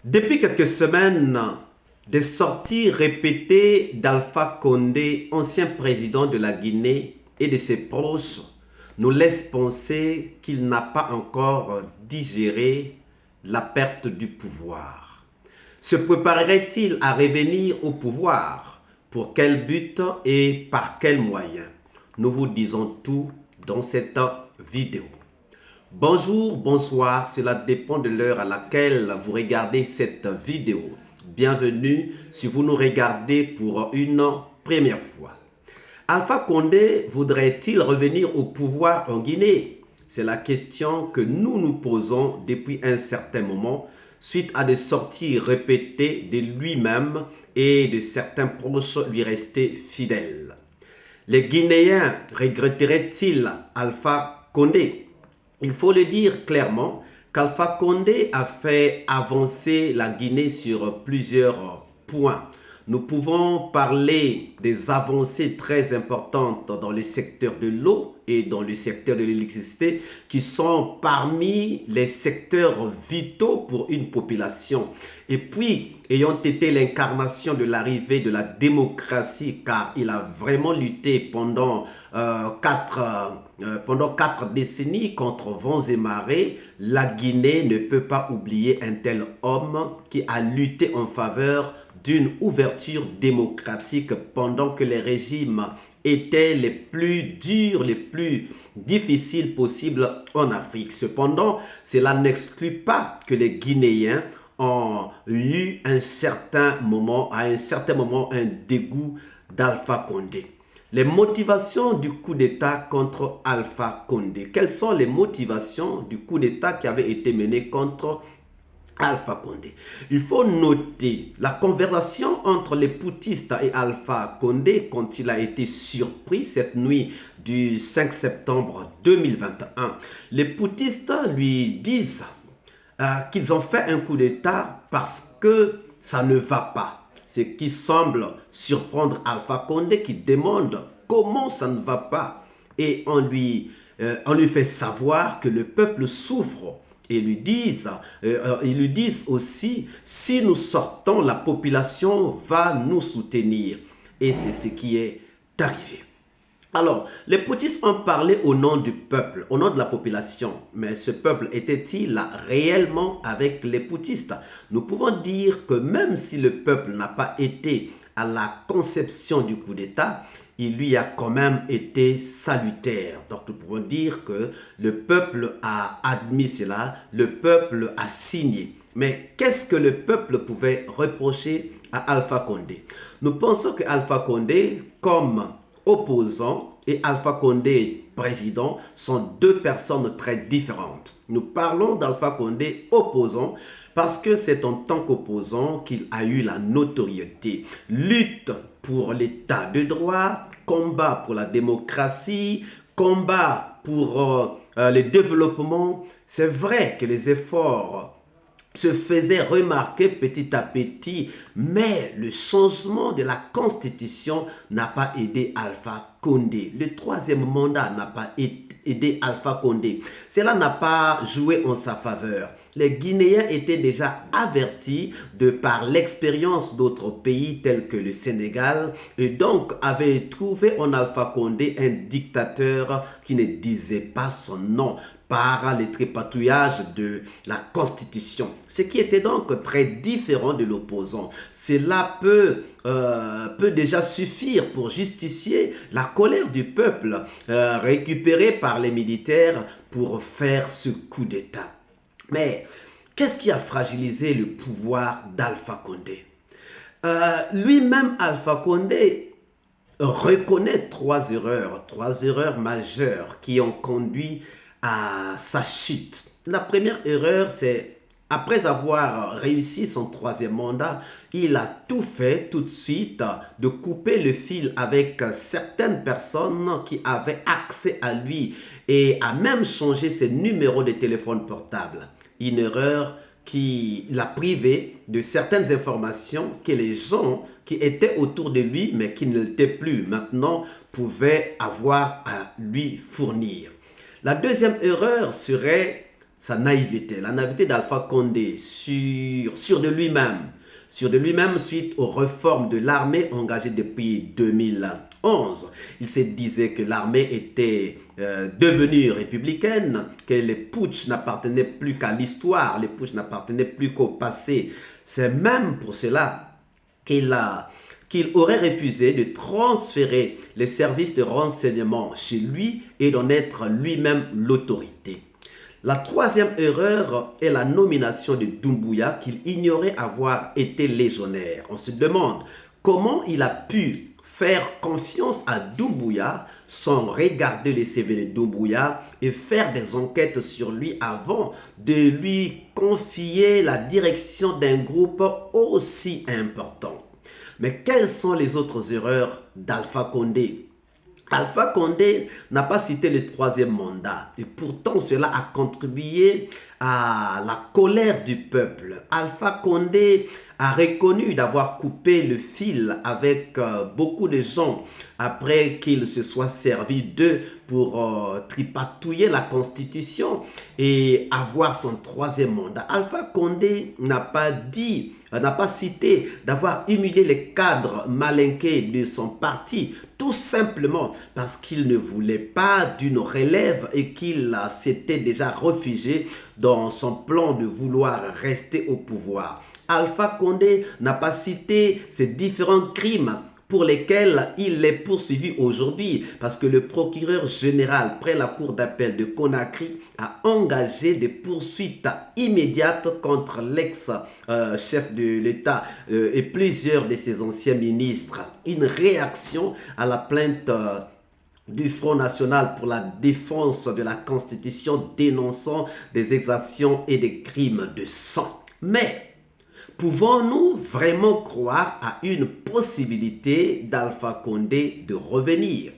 Depuis quelques semaines, des sorties répétées d'Alpha Condé, ancien président de la Guinée, et de ses proches nous laissent penser qu'il n'a pas encore digéré la perte du pouvoir. Se préparerait-il à revenir au pouvoir? Pour quel but et par quels moyens? Nous vous disons tout dans cette vidéo. Bonjour, bonsoir, cela dépend de l'heure à laquelle vous regardez cette vidéo. Bienvenue si vous nous regardez pour une première fois. Alpha Condé voudrait-il revenir au pouvoir en Guinée? C'est la question que nous nous posons depuis un certain moment suite à des sorties répétées de lui-même et de certains proches lui restés fidèles. Les Guinéens regretteraient-ils Alpha Condé? Il faut le dire clairement qu'Alpha Condé a fait avancer la Guinée sur plusieurs points. Nous pouvons parler des avancées très importantes dans le secteur de l'eau et dans le secteur de l'électricité qui sont parmi les secteurs vitaux pour une population. Et puis, ayant été l'incarnation de l'arrivée de la démocratie, car il a vraiment lutté pendant 4 décennies contre vents et marées, la Guinée ne peut pas oublier un tel homme qui a lutté en faveur d'une ouverture démocratique pendant que les régimes étaient les plus durs, les plus difficiles possibles en Afrique. Cependant, cela n'exclut pas que les Guinéens ont eu à un certain moment un dégoût d'Alpha Condé. Les motivations du coup d'État contre Alpha Condé. Quelles sont les motivations du coup d'État qui avait été mené contre Alpha Condé? Il faut noter la conversation entre les poutistes et Alpha Condé quand il a été surpris cette nuit du 5 septembre 2021. Les poutistes lui disent qu'ils ont fait un coup d'État parce que ça ne va pas. Ce qui semble surprendre Alpha Condé qui demande comment ça ne va pas. Et on lui fait savoir que le peuple souffre. Et ils lui disent aussi, si nous sortons, la population va nous soutenir. Et c'est ce qui est arrivé. Alors, les poutistes ont parlé au nom du peuple, au nom de la population. Mais ce peuple était-il réellement avec les poutistes? Nous pouvons dire que même si le peuple n'a pas été à la conception du coup d'État, il lui a quand même été salutaire. Donc nous pouvons dire que le peuple a admis cela, le peuple a signé. Mais qu'est-ce que le peuple pouvait reprocher à Alpha Condé? Nous pensons que Alpha Condé, comme opposant et Alpha Condé président sont deux personnes très différentes. Nous parlons d'Alpha Condé opposant parce que c'est en tant qu'opposant qu'il a eu la notoriété. Lutte pour l'état de droit, combat pour la démocratie, combat pour le développement. C'est vrai que les efforts se faisait remarquer petit à petit, mais le changement de la constitution n'a pas aidé Alpha Condé. Le troisième mandat n'a pas aidé Alpha Condé. Cela n'a pas joué en sa faveur. Les Guinéens étaient déjà avertis de par l'expérience d'autres pays tels que le Sénégal et donc avaient trouvé en Alpha Condé un dictateur qui ne disait pas son nom par les tripatouillages de la Constitution. Ce qui était donc très différent de l'opposant. Cela peut déjà suffire pour justifier la colère du peuple récupérée par les militaires pour faire ce coup d'État. Mais qu'est-ce qui a fragilisé le pouvoir d'Alpha Condé? Lui-même, Alpha Condé, reconnaît trois erreurs majeures qui ont conduit à sa chute. La première erreur, c'est après avoir réussi son troisième mandat, il a tout fait tout de suite de couper le fil avec certaines personnes qui avaient accès à lui et a même changé ses numéros de téléphone portable. Une erreur qui l'a privé de certaines informations que les gens qui étaient autour de lui, mais qui ne l'étaient plus maintenant, pouvaient avoir à lui fournir. La deuxième erreur serait sa naïveté, la naïveté d'Alpha Condé sur de lui-même, suite aux réformes de l'armée engagées depuis 2011. Il se disait que l'armée était devenue républicaine, que les putschs n'appartenaient plus qu'à l'histoire, les putschs n'appartenaient plus qu'au passé. C'est même pour cela qu'il aurait refusé de transférer les services de renseignement chez lui et d'en être lui-même l'autorité. La troisième erreur est la nomination de Doumbouya qu'il ignorait avoir été légionnaire. On se demande comment il a pu faire confiance à Doumbouya sans regarder les CV de Doumbouya et faire des enquêtes sur lui avant de lui confier la direction d'un groupe aussi important. Mais quelles sont les autres erreurs d'Alpha Condé? Alpha Condé n'a pas cité le troisième mandat et pourtant cela a contribué à la colère du peuple. Alpha Condé a reconnu d'avoir coupé le fil avec beaucoup de gens après qu'il se soit servi d'eux pour tripatouiller la constitution et avoir son troisième mandat. Alpha Condé n'a pas cité d'avoir humilié les cadres malinqués de son parti, tout simplement parce qu'il ne voulait pas d'une relève et qu'il s'était déjà réfugié dans son plan de vouloir rester au pouvoir. Alpha Condé n'a pas cité ces différents crimes pour lesquels il est poursuivi aujourd'hui parce que le procureur général près la cour d'appel de Conakry a engagé des poursuites immédiates contre l'ex-chef de l'État et plusieurs de ses anciens ministres. Une réaction à la plainte du Front National pour la défense de la Constitution dénonçant des exactions et des crimes de sang. Mais pouvons-nous vraiment croire à une possibilité d'Alpha Condé de revenir?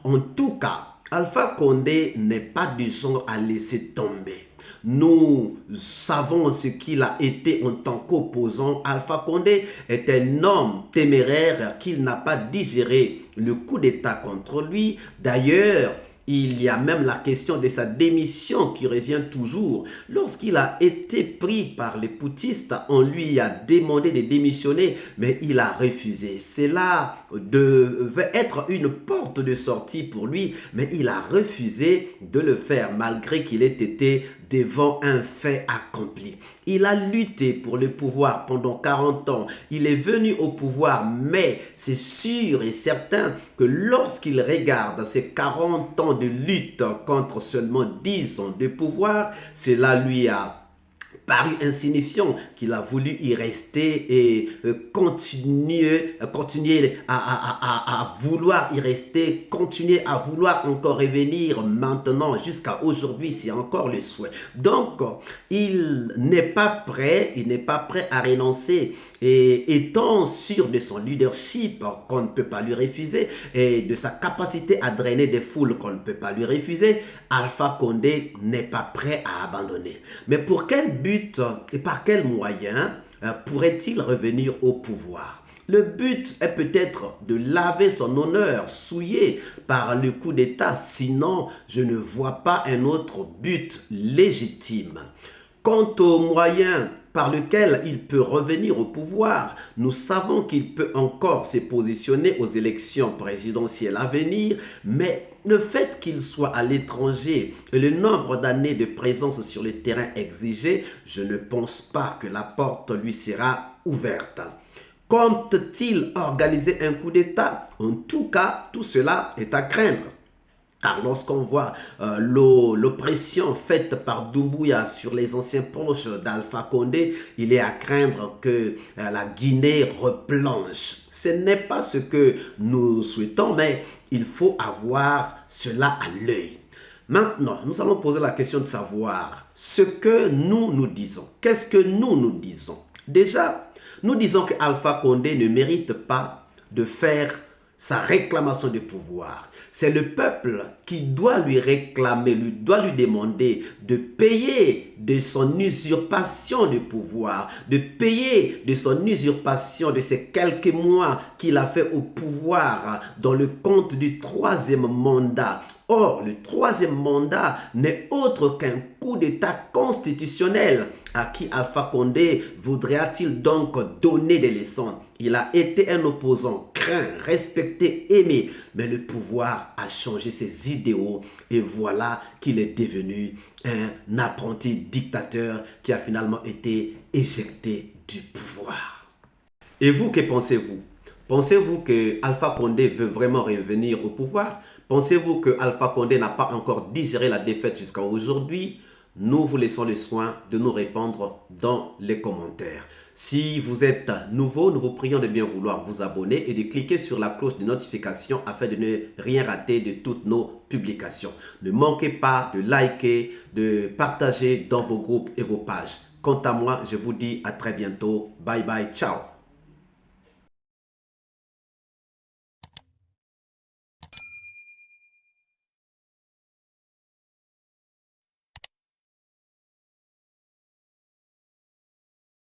En tout cas, Alpha Condé n'est pas du genre à laisser tomber. Nous savons ce qu'il a été en tant qu'opposant. Alpha Condé est un homme téméraire qu'il n'a pas digéré le coup d'État contre lui. D'ailleurs, il y a même la question de sa démission qui revient toujours. Lorsqu'il a été pris par les putschistes, on lui a demandé de démissionner, mais il a refusé. Cela devait être une porte de sortie pour lui, mais il a refusé de le faire malgré qu'il ait été devant un fait accompli. Il a lutté pour le pouvoir pendant 40 ans. Il est venu au pouvoir, mais c'est sûr et certain que lorsqu'il regarde ces 40 ans de lutte contre seulement 10 ans de pouvoir, cela lui a paru insignifiant, qu'il a voulu y rester et continuer à vouloir y rester, continuer à vouloir encore revenir maintenant jusqu'à aujourd'hui, c'est encore le souhait. Donc, il n'est pas prêt à renoncer et étant sûr de son leadership qu'on ne peut pas lui refuser et de sa capacité à drainer des foules qu'on ne peut pas lui refuser, Alpha Condé n'est pas prêt à abandonner. Mais pour quel but et par quels moyens pourrait-il revenir au pouvoir? Le but est peut-être de laver son honneur souillé par le coup d'État, sinon je ne vois pas un autre but légitime. Quant aux moyens par lesquels il peut revenir au pouvoir, nous savons qu'il peut encore se positionner aux élections présidentielles à venir, mais le fait qu'il soit à l'étranger et le nombre d'années de présence sur le terrain exigé, je ne pense pas que la porte lui sera ouverte. Compte-t-il organiser un coup d'État? En tout cas, tout cela est à craindre. Car lorsqu'on voit l'oppression faite par Doumbouya sur les anciens proches d'Alpha Condé, il est à craindre que la Guinée replonge. Ce n'est pas ce que nous souhaitons, mais il faut avoir cela à l'œil. Maintenant, nous allons poser la question de savoir ce que nous disons. Qu'est-ce que nous disons? Déjà, nous disons que Alpha Condé ne mérite pas de faire sa réclamation de pouvoir. C'est le peuple qui doit lui réclamer, doit lui demander de payer de son usurpation de pouvoir, de payer de son usurpation de ces quelques mois qu'il a fait au pouvoir dans le compte du troisième mandat. Or, le troisième mandat n'est autre qu'un coup d'État constitutionnel. À qui Alpha Condé voudrait-il donc donner des leçons? Il a été un opposant craint, respecté, aimé, mais le pouvoir a changé ses idéaux et voilà qu'il est devenu un apprenti dictateur qui a finalement été éjecté du pouvoir. Et vous, que pensez-vous? Pensez-vous que Alpha Condé veut vraiment revenir au pouvoir? Pensez-vous que Alpha Condé n'a pas encore digéré la défaite jusqu'à aujourd'hui? Nous vous laissons le soin de nous répondre dans les commentaires. Si vous êtes nouveau, nous vous prions de bien vouloir vous abonner et de cliquer sur la cloche de notification afin de ne rien rater de toutes nos publications. Ne manquez pas de liker, de partager dans vos groupes et vos pages. Quant à moi, je vous dis à très bientôt. Bye bye, ciao.